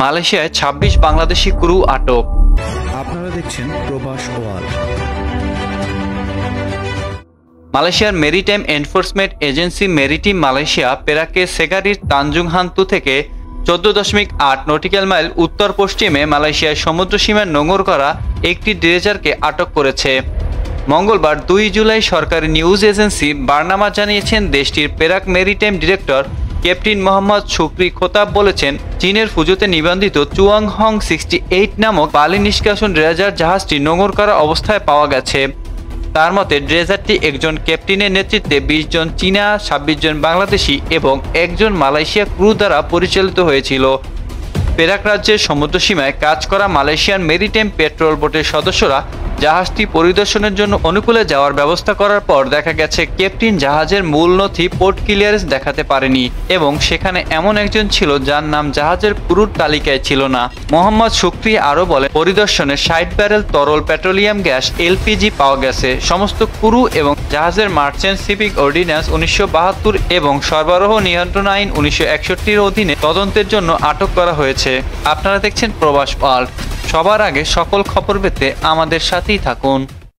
মালয়েশিয়ায় ২৬ বাংলাদেশি ক্রু আটক। আপনারা দেখছেন প্রবাস ওয়ার্ল্ড। মালয়েশিয়ার maritime enforcement agency maritime Malaysia পেরাকে সেগারির তানজুং হান্তু থেকে ১৪.৮ নটিক্যাল মাইল উত্তর পশ্চিমে মালয়েশিয়ার সমুদ্র সীমায় নোঙর করা একটি ড্রেজারকে আটক করেছে। মঙ্গলবার ২ জুলাই সরকারি নিউজ এজেন্সি বার্নামা জানিয়েছেন, দেশটির Perak maritime director captain Mohammad Shukri Khotab বলেছেন, চীনের ফুজোতে নিবন্ধিত চুয়াংহং 68 নামক বালি নিষ্কাশন ড্রেজার জাহাজটি নোঙর করা অবস্থায় পাওয়া গেছে। তার মতে ড্রেজারটি একজন ক্যাপ্টেনের নেতৃত্বে ২০ জন চীনা, ২৬ জন বাংলাদেশি এবং একজন মালয়েশিয়া ক্রু দ্বারা পরিচালিত হয়েছিল। পেরাক রাজ্যের সমুদ্র সীমায় কাজ করা মালয়েশিয়ান মেরিটাইম পেট্রোল বোটের সদস্যরা জাহাজটি পরিদর্শনের জন্য অনুকূলে যাওয়ার ব্যবস্থা করার পর দেখা গেছে ক্যাপ্টেন জাহাজের মূল নথি পোর্ট ক্লিয়ারেন্স দেখাতে পারেনি এবং সেখানে এমন একজন ছিল যার নাম জাহাজের ক্রুর তালিকায় ছিল না। মোহাম্মদ শুকরি আরও বলেন, পরিদর্শনে ৬০ ব্যারেল তরল পেট্রোলিয়াম গ্যাস এলপিজি পাওয়া গেছে। সমস্ত ক্রু এবং জাহাজের মার্চেন্ট শিপিং অর্ডিন্যান্স ১৯৭২ এবং সরবরাহ নিয়ন্ত্রণ আইন ১৯৬১-র অধীনে তদন্তের জন্য আটক করা হয়েছে। আপনারা দেখছেন প্রবাস ওয়ার্ল্ড। সবার আগে সকল খবর পেতে আমাদের সাথেই থাকুন।